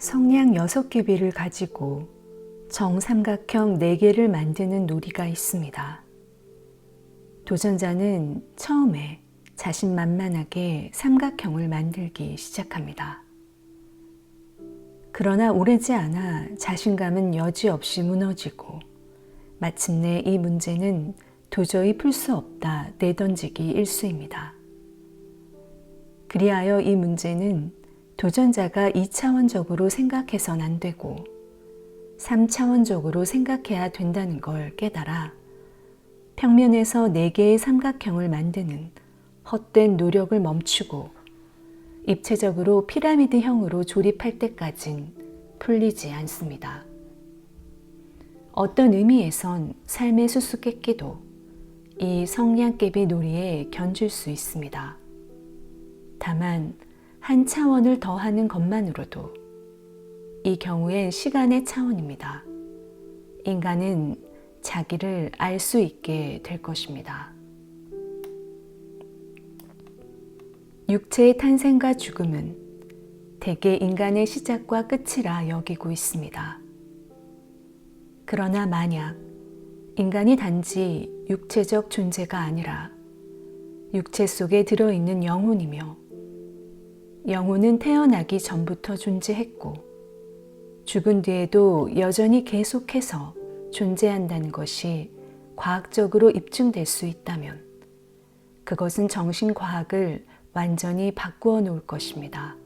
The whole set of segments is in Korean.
성냥 6개비를 가지고 정삼각형 4개를 만드는 놀이가 있습니다. 도전자는 처음에 자신만만하게 삼각형을 만들기 시작합니다. 그러나 오래지 않아 자신감은 여지없이 무너지고 마침내 이 문제는 도저히 풀 수 없다 내던지기 일쑤입니다. 그리하여 이 문제는 도전자가 2차원적으로 생각해선 안 되고 3차원적으로 생각해야 된다는 걸 깨달아 평면에서 4개의 삼각형을 만드는 헛된 노력을 멈추고 입체적으로 피라미드형으로 조립할 때까진 풀리지 않습니다. 어떤 의미에선 삶의 수수께끼도 이 성냥개비 놀이에 견줄 수 있습니다. 다만 한 차원을 더하는 것만으로도 이 경우엔 시간의 차원입니다. 인간은 자기를 알 수 있게 될 것입니다. 육체의 탄생과 죽음은 대개 인간의 시작과 끝이라 여기고 있습니다. 그러나 만약 인간이 단지 육체적 존재가 아니라 육체 속에 들어있는 영혼이며 영혼은 태어나기 전부터 존재했고 죽은 뒤에도 여전히 계속해서 존재한다는 것이 과학적으로 입증될 수 있다면 그것은 정신과학을 완전히 바꾸어 놓을 것입니다.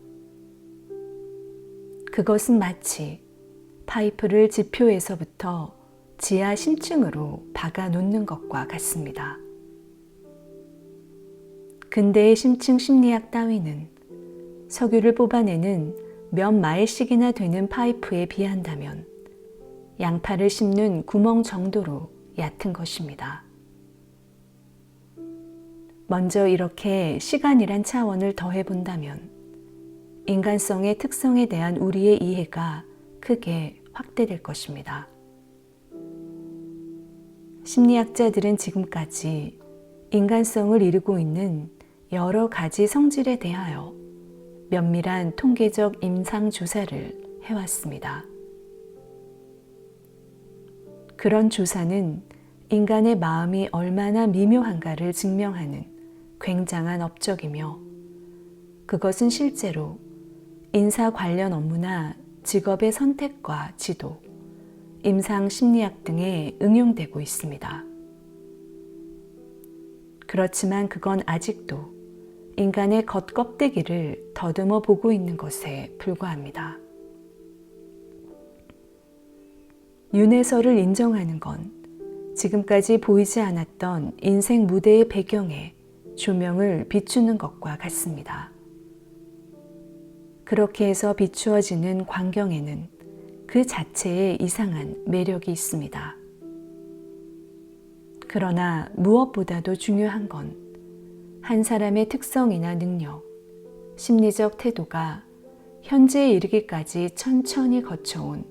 그것은 마치 파이프를 지표에서부터 지하 심층으로 박아 놓는 것과 같습니다. 근대의 심층 심리학 따위는 석유를 뽑아내는 몇 마일씩이나 되는 파이프에 비한다면 양파를 심는 구멍 정도로 얕은 것입니다. 먼저 이렇게 시간이란 차원을 더해본다면 인간성의 특성에 대한 우리의 이해가 크게 확대될 것입니다. 심리학자들은 지금까지 인간성을 이루고 있는 여러 가지 성질에 대하여 면밀한 통계적 임상 조사를 해왔습니다. 그런 조사는 인간의 마음이 얼마나 미묘한가를 증명하는 굉장한 업적이며 그것은 실제로 인사 관련 업무나 직업의 선택과 지도, 임상 심리학 등에 응용되고 있습니다. 그렇지만 그건 아직도 인간의 겉껍데기를 더듬어 보고 있는 것에 불과합니다. 윤회설을 인정하는 건 지금까지 보이지 않았던 인생 무대의 배경에 조명을 비추는 것과 같습니다. 그렇게 해서 비추어지는 광경에는 그 자체의 이상한 매력이 있습니다. 그러나 무엇보다도 중요한 건 한 사람의 특성이나 능력, 심리적 태도가 현재에 이르기까지 천천히 거쳐온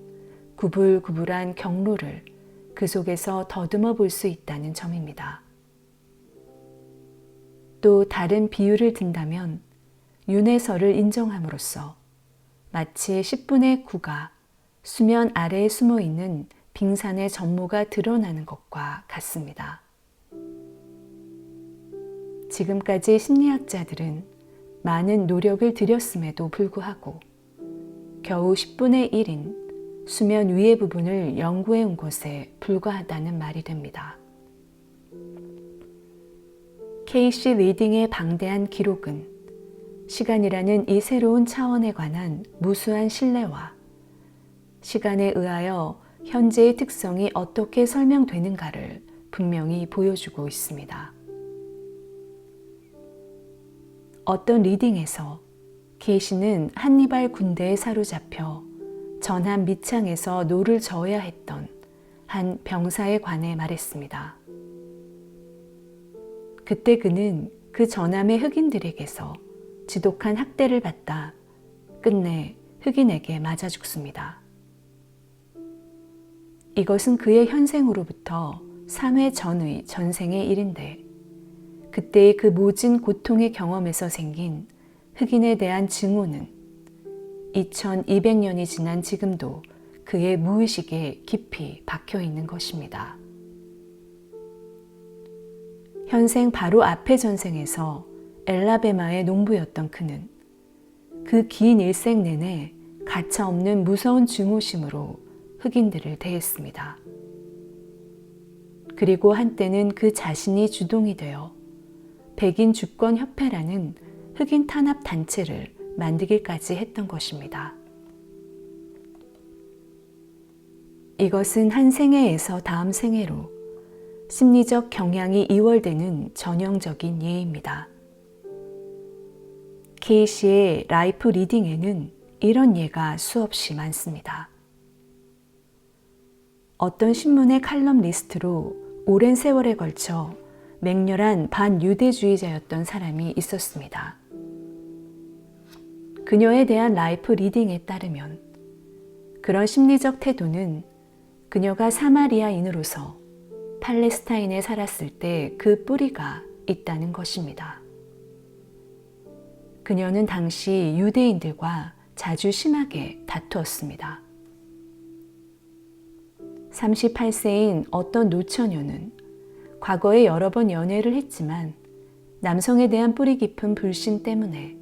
구불구불한 경로를 그 속에서 더듬어 볼 수 있다는 점입니다. 또 다른 비유를 든다면 윤회설을 인정함으로써 마치 10분의 9가 수면 아래에 숨어 있는 빙산의 전모가 드러나는 것과 같습니다. 지금까지 심리학자들은 많은 노력을 들였음에도 불구하고 겨우 10분의 1인 수면 위의 부분을 연구해 온 것에 불과하다는 말이 됩니다. 케이시 리딩의 방대한 기록은 시간이라는 이 새로운 차원에 관한 무수한 신뢰와 시간에 의하여 현재의 특성이 어떻게 설명되는가를 분명히 보여주고 있습니다. 어떤 리딩에서 케이시는 한니발 군대에 사로잡혀 전함 밑창에서 노를 저어야 했던 한 병사에 관해 말했습니다. 그때 그는 그 전함의 흑인들에게서 지독한 학대를 받다 끝내 흑인에게 맞아 죽습니다. 이것은 그의 현생으로부터 3회 전의 전생의 일인데 그때의 그 모진 고통의 경험에서 생긴 흑인에 대한 증오는 2200년이 지난 지금도 그의 무의식에 깊이 박혀 있는 것입니다. 현생 바로 앞의 전생에서 엘라베마의 농부였던 그는 그 긴 일생 내내 가차없는 무서운 증오심으로 흑인들을 대했습니다. 그리고 한때는 그 자신이 주동이 되어 백인 주권 협회라는 흑인 탄압 단체를 만들기까지 했던 것입니다. 이것은 한 생애에서 다음 생애로 심리적 경향이 이월되는 전형적인 예입니다. 케이시의 라이프 리딩에는 이런 예가 수없이 많습니다. 어떤 신문의 칼럼 리스트로 오랜 세월에 걸쳐 맹렬한 반유대주의자였던 사람이 있었습니다. 그녀에 대한 라이프 리딩에 따르면 그런 심리적 태도는 그녀가 사마리아인으로서 팔레스타인에 살았을 때 그 뿌리가 있다는 것입니다. 그녀는 당시 유대인들과 자주 심하게 다투었습니다. 38세인 어떤 노처녀는 과거에 여러 번 연애를 했지만 남성에 대한 뿌리 깊은 불신 때문에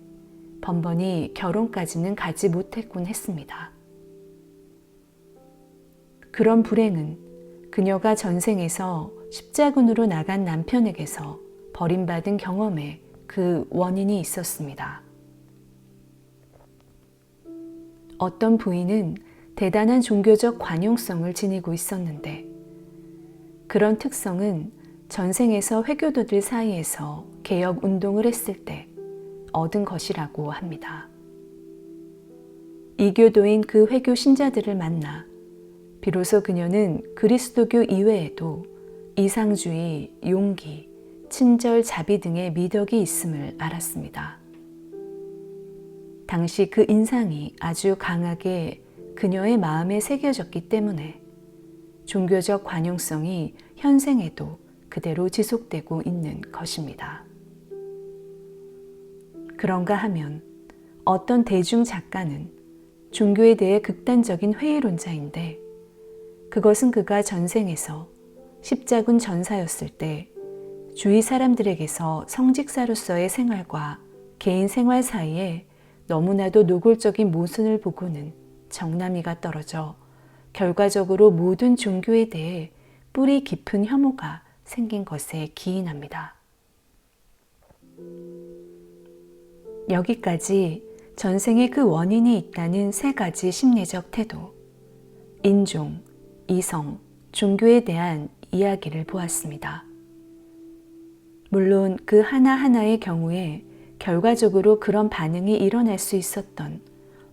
번번이 결혼까지는 가지 못했곤 했습니다. 그런 불행은 그녀가 전생에서 십자군으로 나간 남편에게서 버림받은 경험에 그 원인이 있었습니다. 어떤 부인은 대단한 종교적 관용성을 지니고 있었는데 그런 특성은 전생에서 회교도들 사이에서 개혁 운동을 했을 때 얻은 것이라고 합니다. 이교도인 그 회교 신자들을 만나 비로소 그녀는 그리스도교 이외에도 이상주의, 용기, 친절, 자비 등의 미덕이 있음을 알았습니다. 당시 그 인상이 아주 강하게 그녀의 마음에 새겨졌기 때문에 종교적 관용성이 현생에도 그대로 지속되고 있는 것입니다. 그런가 하면 어떤 대중 작가는 종교에 대해 극단적인 회의론자인데 그것은 그가 전생에서 십자군 전사였을 때 주위 사람들에게서 성직사로서의 생활과 개인 생활 사이에 너무나도 노골적인 모순을 보고는 정남이가 떨어져 결과적으로 모든 종교에 대해 뿌리 깊은 혐오가 생긴 것에 기인합니다. 여기까지 전생에 그 원인이 있다는 세 가지 심리적 태도, 인종, 이성, 종교에 대한 이야기를 보았습니다. 물론 그 하나하나의 경우에 결과적으로 그런 반응이 일어날 수 있었던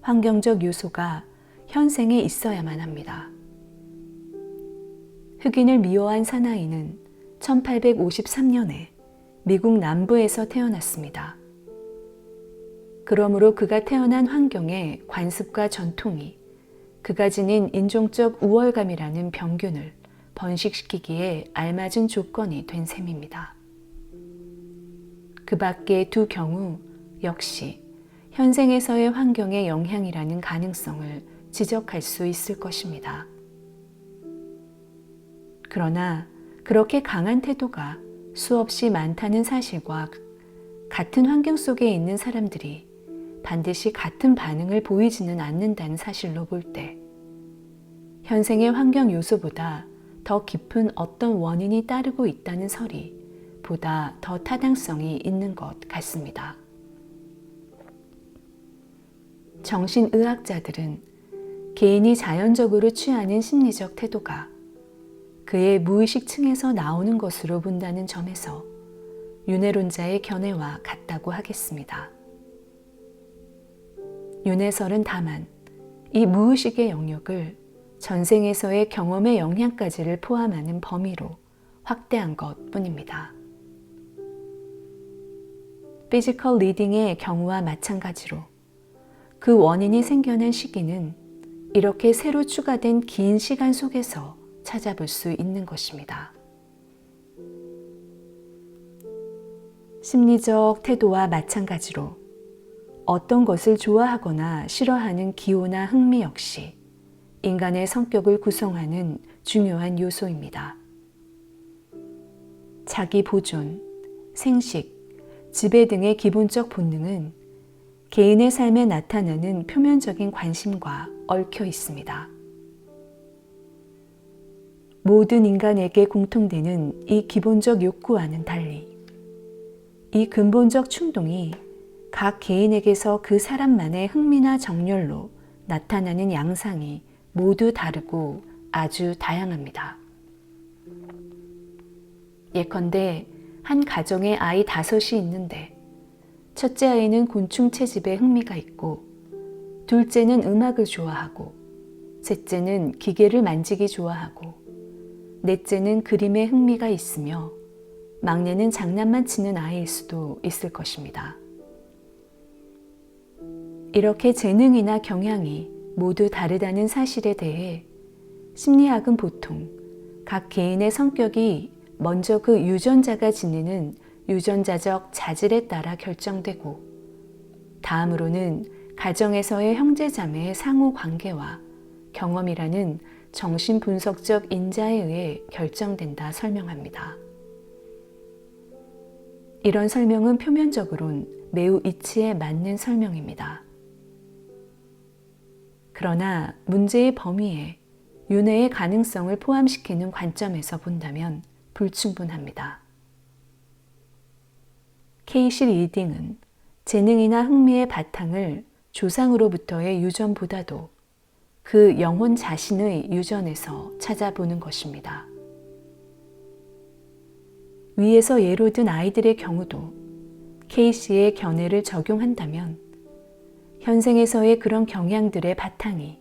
환경적 요소가 현생에 있어야만 합니다. 흑인을 미워한 사나이는 1853년에 미국 남부에서 태어났습니다. 그러므로 그가 태어난 환경의 관습과 전통이 그가 지닌 인종적 우월감이라는 병균을 번식시키기에 알맞은 조건이 된 셈입니다. 그 밖의 두 경우 역시 현생에서의 환경의 영향이라는 가능성을 지적할 수 있을 것입니다. 그러나 그렇게 강한 태도가 수없이 많다는 사실과 같은 환경 속에 있는 사람들이 반드시 같은 반응을 보이지는 않는다는 사실로 볼 때 현생의 환경 요소보다 더 깊은 어떤 원인이 따르고 있다는 설이 보다 더 타당성이 있는 것 같습니다. 정신의학자들은 개인이 자연적으로 취하는 심리적 태도가 그의 무의식층에서 나오는 것으로 본다는 점에서 윤회론자의 견해와 같다고 하겠습니다. 윤회설은 다만 이 무의식의 영역을 전생에서의 경험의 영향까지를 포함하는 범위로 확대한 것 뿐입니다. 피지컬 리딩의 경우와 마찬가지로 그 원인이 생겨난 시기는 이렇게 새로 추가된 긴 시간 속에서 찾아볼 수 있는 것입니다. 심리적 태도와 마찬가지로 어떤 것을 좋아하거나 싫어하는 기호나 흥미 역시 인간의 성격을 구성하는 중요한 요소입니다. 자기 보존, 생식, 지배 등의 기본적 본능은 개인의 삶에 나타나는 표면적인 관심과 얽혀 있습니다. 모든 인간에게 공통되는 이 기본적 욕구와는 달리 이 근본적 충동이 각 개인에게서 그 사람만의 흥미나 정열로 나타나는 양상이 모두 다르고 아주 다양합니다. 예컨대 한 가정에 아이 5이 있는데 첫째 아이는 곤충 채집에 흥미가 있고 둘째는 음악을 좋아하고 셋째는 기계를 만지기 좋아하고 넷째는 그림에 흥미가 있으며 막내는 장난만 치는 아이일 수도 있을 것입니다. 이렇게 재능이나 경향이 모두 다르다는 사실에 대해 심리학은 보통 각 개인의 성격이 먼저 그 유전자가 지니는 유전자적 자질에 따라 결정되고 다음으로는 가정에서의 형제자매의 상호 관계와 경험이라는 정신분석적 인자에 의해 결정된다 설명합니다. 이런 설명은 표면적으론 매우 이치에 맞는 설명입니다. 그러나 문제의 범위에 윤회의 가능성을 포함시키는 관점에서 본다면 불충분합니다. 케이시 리딩은 재능이나 흥미의 바탕을 조상으로부터의 유전보다도 그 영혼 자신의 유전에서 찾아보는 것입니다. 위에서 예로 든 아이들의 경우도 케이시의 견해를 적용한다면 현생에서의 그런 경향들의 바탕이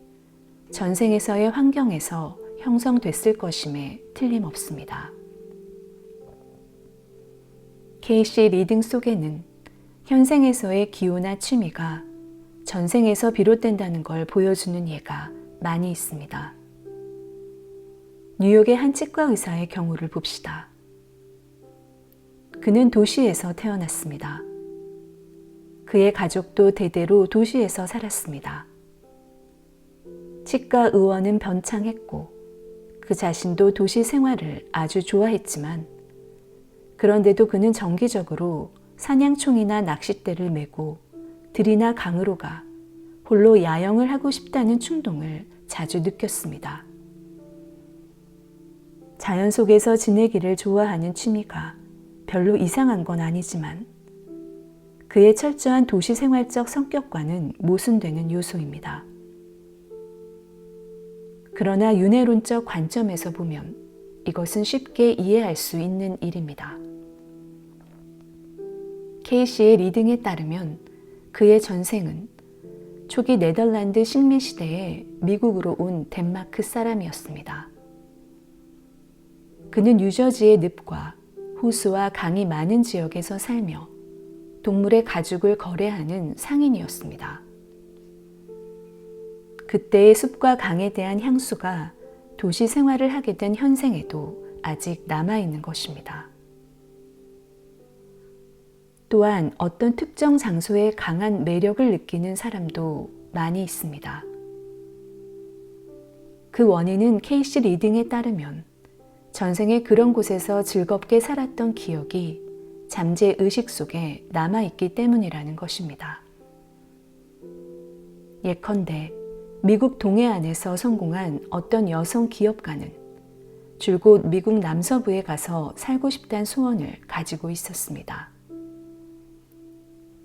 전생에서의 환경에서 형성됐을 것임에 틀림없습니다. 케이시 리딩 속에는 현생에서의 기호나 취미가 전생에서 비롯된다는 걸 보여주는 예가 많이 있습니다. 뉴욕의 한 치과 의사의 경우를 봅시다. 그는 도시에서 태어났습니다. 그의 가족도 대대로 도시에서 살았습니다. 치과 의원은 번창했고 그 자신도 도시 생활을 아주 좋아했지만 그런데도 그는 정기적으로 사냥총이나 낚싯대를 메고 들이나 강으로 가 홀로 야영을 하고 싶다는 충동을 자주 느꼈습니다. 자연 속에서 지내기를 좋아하는 취미가 별로 이상한 건 아니지만 그의 철저한 도시 생활적 성격과는 모순되는 요소입니다. 그러나 윤회론적 관점에서 보면 이것은 쉽게 이해할 수 있는 일입니다. 케이시의 리딩에 따르면 그의 전생은 초기 네덜란드 식민 시대에 미국으로 온 덴마크 사람이었습니다. 그는 뉴저지의 늪과 호수와 강이 많은 지역에서 살며 동물의 가죽을 거래하는 상인이었습니다. 그때의 숲과 강에 대한 향수가 도시 생활을 하게 된 현생에도 아직 남아있는 것입니다. 또한 어떤 특정 장소에 강한 매력을 느끼는 사람도 많이 있습니다. 그 원인은 케이시 리딩에 따르면 전생에 그런 곳에서 즐겁게 살았던 기억이 잠재 의식 속에 남아있기 때문이라는 것입니다. 예컨대 미국 동해안에서 성공한 어떤 여성 기업가는 줄곧 미국 남서부에 가서 살고 싶다는 소원을 가지고 있었습니다.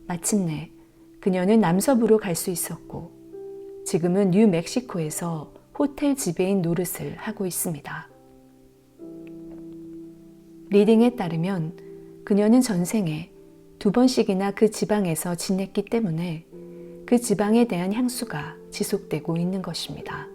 마침내 그녀는 남서부로 갈 수 있었고 지금은 뉴멕시코에서 호텔 지배인 노릇을 하고 있습니다. 리딩에 따르면 그녀는 전생에 2번씩이나 그 지방에서 지냈기 때문에 그 지방에 대한 향수가 지속되고 있는 것입니다.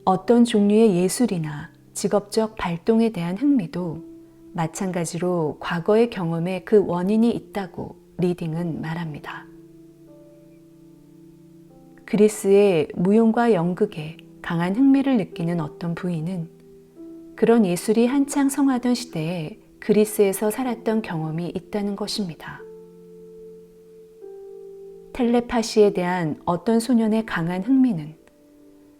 어떤 종류의 예술이나 직업적 발동에 대한 흥미도 마찬가지로 과거의 경험에 그 원인이 있다고 리딩은 말합니다. 그리스의 무용과 연극에 강한 흥미를 느끼는 어떤 부인은 그런 예술이 한창 성하던 시대에 그리스에서 살았던 경험이 있다는 것입니다. 텔레파시에 대한 어떤 소년의 강한 흥미는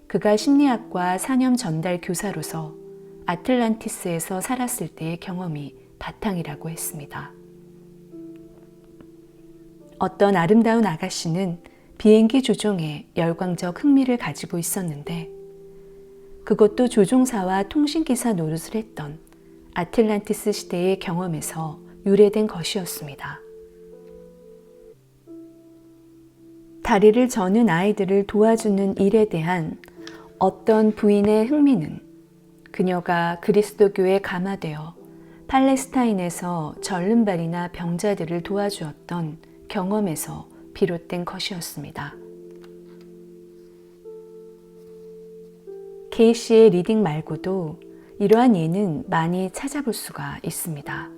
그가 심리학과 사념 전달 교사로서 아틀란티스에서 살았을 때의 경험이 바탕이라고 했습니다. 어떤 아름다운 아가씨는 비행기 조종에 열광적 흥미를 가지고 있었는데 그것도 조종사와 통신기사 노릇을 했던 아틀란티스 시대의 경험에서 유래된 것이었습니다. 다리를 저는 아이들을 도와주는 일에 대한 어떤 부인의 흥미는 그녀가 그리스도교에 감화되어 팔레스타인에서 절름발이나 병자들을 도와주었던 경험에서 비롯된 것이었습니다. 케이시의 리딩 말고도 이러한 예는 많이 찾아볼 수가 있습니다.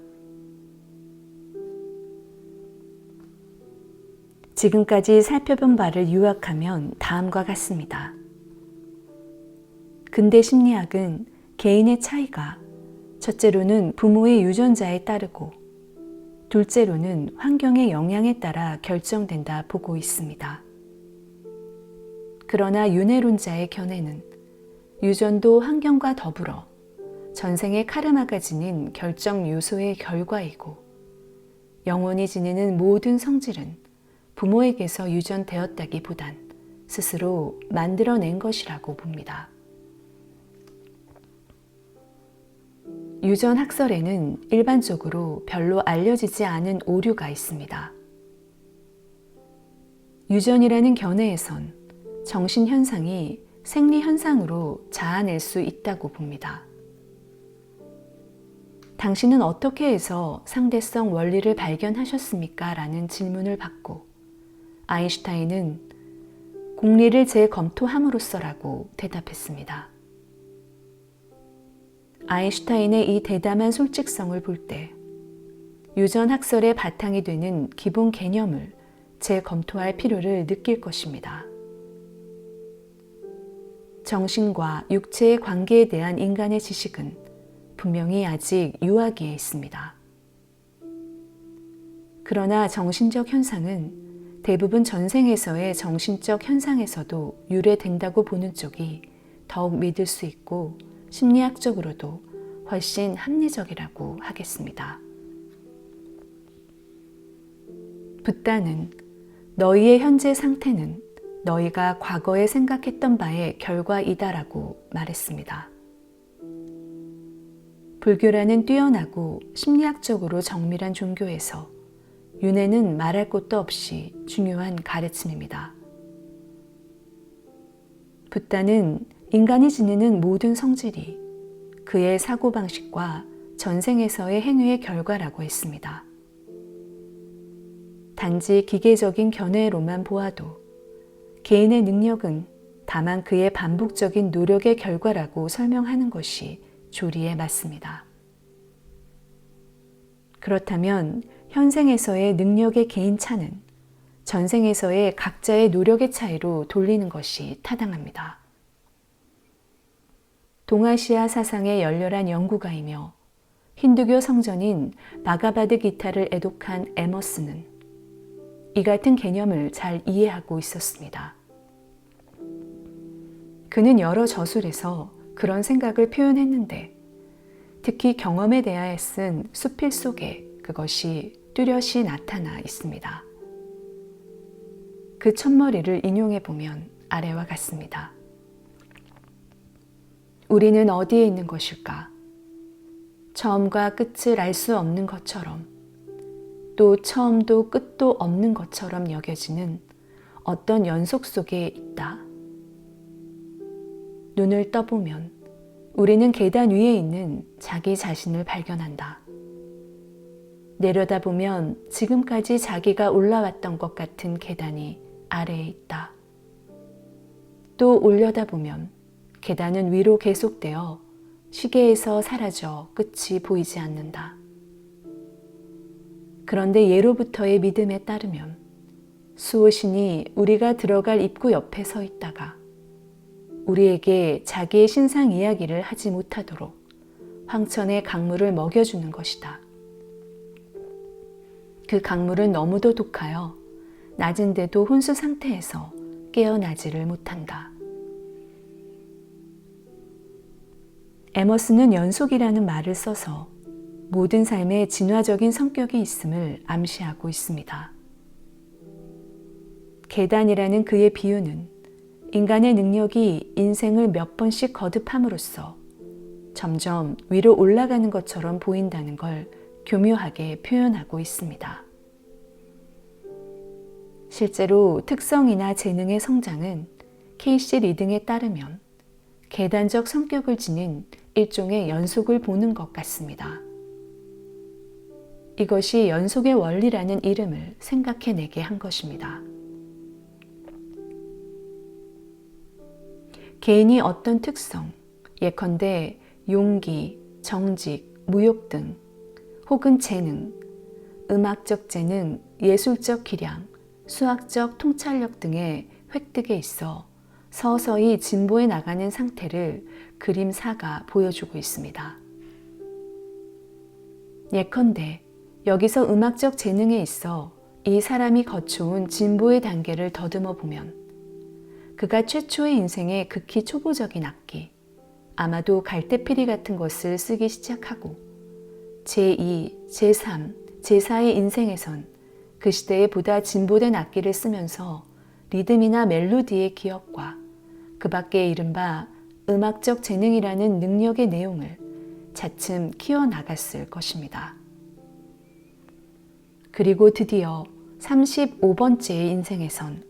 지금까지 살펴본 바를 요약하면 다음과 같습니다. 근대 심리학은 개인의 차이가 첫째로는 부모의 유전자에 따르고 둘째로는 환경의 영향에 따라 결정된다 보고 있습니다. 그러나 윤회론자의 견해는 유전도 환경과 더불어 전생의 카르마가 지닌 결정 요소의 결과이고 영혼이 지니는 모든 성질은 부모에게서 유전되었다기보단 스스로 만들어낸 것이라고 봅니다. 유전학설에는 일반적으로 별로 알려지지 않은 오류가 있습니다. 유전이라는 견해에선 정신현상이 생리현상으로 자아낼 수 있다고 봅니다. 당신은 어떻게 해서 상대성 원리를 발견하셨습니까? 라는 질문을 받고 아인슈타인은 공리를 재검토함으로써라고 대답했습니다. 아인슈타인의 이 대담한 솔직성을 볼 때 유전학설의 바탕이 되는 기본 개념을 재검토할 필요를 느낄 것입니다. 정신과 육체의 관계에 대한 인간의 지식은 분명히 아직 유아기에 있습니다. 그러나 정신적 현상은 대부분 전생에서의 정신적 현상에서도 유래된다고 보는 쪽이 더욱 믿을 수 있고 심리학적으로도 훨씬 합리적이라고 하겠습니다. 붓다는 너희의 현재 상태는 너희가 과거에 생각했던 바의 결과이다라고 말했습니다. 불교라는 뛰어나고 심리학적으로 정밀한 종교에서 윤회는 말할 것도 없이 중요한 가르침입니다. 붓다는 인간이 지니는 모든 성질이 그의 사고방식과 전생에서의 행위의 결과라고 했습니다. 단지 기계적인 견해로만 보아도 개인의 능력은 다만 그의 반복적인 노력의 결과라고 설명하는 것이 조리에 맞습니다. 그렇다면 현생에서의 능력의 개인차는 전생에서의 각자의 노력의 차이로 돌리는 것이 타당합니다. 동아시아 사상의 열렬한 연구가이며 힌두교 성전인 바가바드 기타를 애독한 에머스는 이 같은 개념을 잘 이해하고 있었습니다. 그는 여러 저술에서 그런 생각을 표현했는데 특히 경험에 대하여 쓴 수필 속에 그것이 뚜렷이 나타나 있습니다. 그 첫머리를 인용해 보면 아래와 같습니다. 우리는 어디에 있는 것일까? 처음과 끝을 알 수 없는 것처럼 또 처음도 끝도 없는 것처럼 여겨지는 어떤 연속 속에 있다. 눈을 떠보면 우리는 계단 위에 있는 자기 자신을 발견한다. 내려다보면 지금까지 자기가 올라왔던 것 같은 계단이 아래에 있다. 또 올려다보면 계단은 위로 계속되어 시계에서 사라져 끝이 보이지 않는다. 그런데 예로부터의 믿음에 따르면 수호신이 우리가 들어갈 입구 옆에 서 있다가 우리에게 자기의 신상 이야기를 하지 못하도록 황천의 강물을 먹여주는 것이다. 그 강물은 너무도 독하여 낮은데도 혼수 상태에서 깨어나지를 못한다. 에머슨은 연속이라는 말을 써서 모든 삶에 진화적인 성격이 있음을 암시하고 있습니다. 계단이라는 그의 비유는 인간의 능력이 인생을 몇 번씩 거듭함으로써 점점 위로 올라가는 것처럼 보인다는 걸 교묘하게 표현하고 있습니다. 실제로 특성이나 재능의 성장은 케이시 리딩에 따르면 계단적 성격을 지닌 일종의 연속을 보는 것 같습니다. 이것이 연속의 원리라는 이름을 생각해내게 한 것입니다. 개인이 어떤 특성, 예컨대 용기, 정직, 무욕 등 혹은 재능, 음악적 재능, 예술적 기량, 수학적 통찰력 등의 획득에 있어 서서히 진보해 나가는 상태를 그림사가 보여주고 있습니다. 예컨대 여기서 음악적 재능에 있어 이 사람이 거쳐온 진보의 단계를 더듬어 보면 그가 최초의 인생의 극히 초보적인 악기, 아마도 갈대피리 같은 것을 쓰기 시작하고 제2, 제3, 제4의 인생에선 그 시대에 보다 진보된 악기를 쓰면서 리듬이나 멜로디의 기억과 그 밖에 이른바 음악적 재능이라는 능력의 내용을 차츰 키워나갔을 것입니다. 그리고 드디어 35번째의 인생에선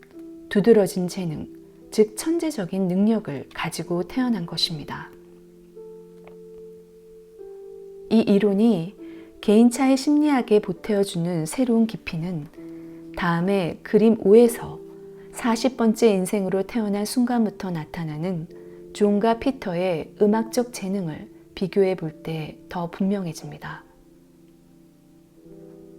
두드러진 재능, 즉 천재적인 능력을 가지고 태어난 것입니다. 이 이론이 개인차의 심리학에 보태어주는 새로운 깊이는 다음에 그림 5에서 40번째 인생으로 태어난 순간부터 나타나는 존과 피터의 음악적 재능을 비교해 볼 때 더 분명해집니다.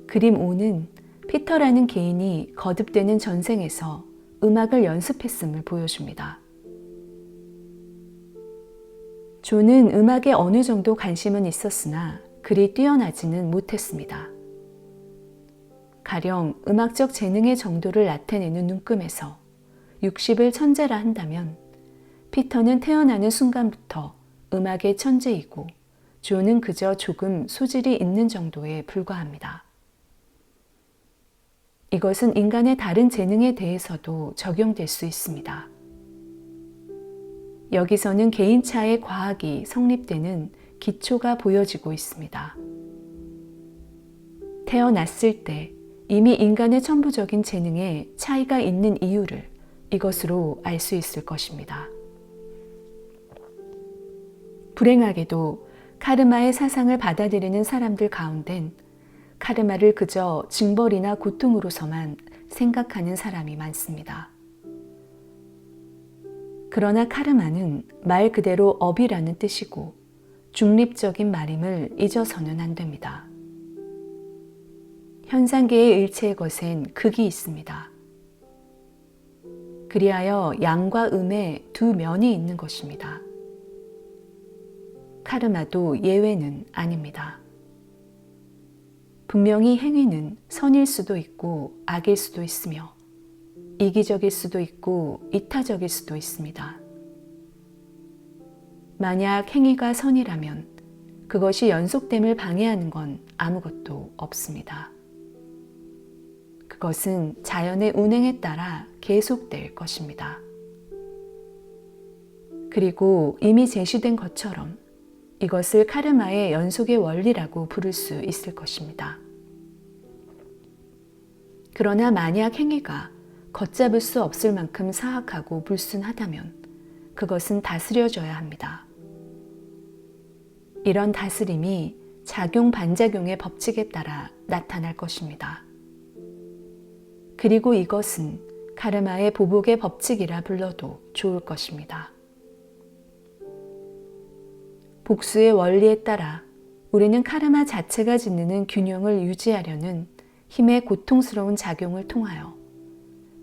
그림 5는 피터라는 개인이 거듭되는 전생에서 음악을 연습했음을 보여줍니다. 존은 음악에 어느 정도 관심은 있었으나 그리 뛰어나지는 못했습니다. 가령 음악적 재능의 정도를 나타내는 눈금에서 60을 천재라 한다면 피터는 태어나는 순간부터 음악의 천재이고 존은 그저 조금 소질이 있는 정도에 불과합니다. 이것은 인간의 다른 재능에 대해서도 적용될 수 있습니다. 여기서는 개인차의 과학이 성립되는 기초가 보여지고 있습니다. 태어났을 때 이미 인간의 천부적인 재능에 차이가 있는 이유를 이것으로 알 수 있을 것입니다. 불행하게도 카르마의 사상을 받아들이는 사람들 가운데는 카르마를 그저 징벌이나 고통으로서만 생각하는 사람이 많습니다. 그러나 카르마는 말 그대로 업이라는 뜻이고 중립적인 말임을 잊어서는 안 됩니다. 현상계의 일체의 것엔 극이 있습니다. 그리하여 양과 음의 두 면이 있는 것입니다. 카르마도 예외는 아닙니다. 분명히 행위는 선일 수도 있고 악일 수도 있으며 이기적일 수도 있고 이타적일 수도 있습니다. 만약 행위가 선이라면 그것이 연속됨을 방해하는 건 아무것도 없습니다. 그것은 자연의 운행에 따라 계속될 것입니다. 그리고 이미 제시된 것처럼 이것을 카르마의 연속의 원리라고 부를 수 있을 것입니다. 그러나 만약 행위가 걷잡을 수 없을 만큼 사악하고 불순하다면 그것은 다스려져야 합니다. 이런 다스림이 작용 반작용의 법칙에 따라 나타날 것입니다. 그리고 이것은 카르마의 보복의 법칙이라 불러도 좋을 것입니다. 복수의 원리에 따라 우리는 카르마 자체가 짓는 균형을 유지하려는 힘의 고통스러운 작용을 통하여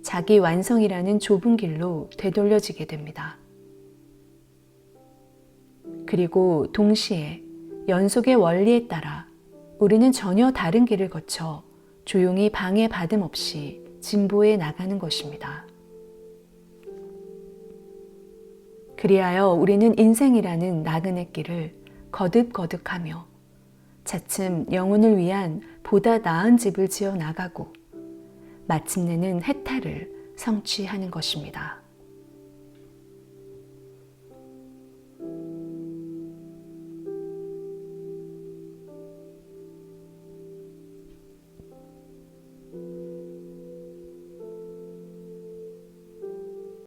자기 완성이라는 좁은 길로 되돌려지게 됩니다. 그리고 동시에 연속의 원리에 따라 우리는 전혀 다른 길을 거쳐 조용히 방해받음 없이 진보해 나가는 것입니다. 그리하여 우리는 인생이라는 나그네 길을 거듭거듭하며 차츰 영혼을 위한 보다 나은 집을 지어 나가고 마침내는 해탈을 성취하는 것입니다.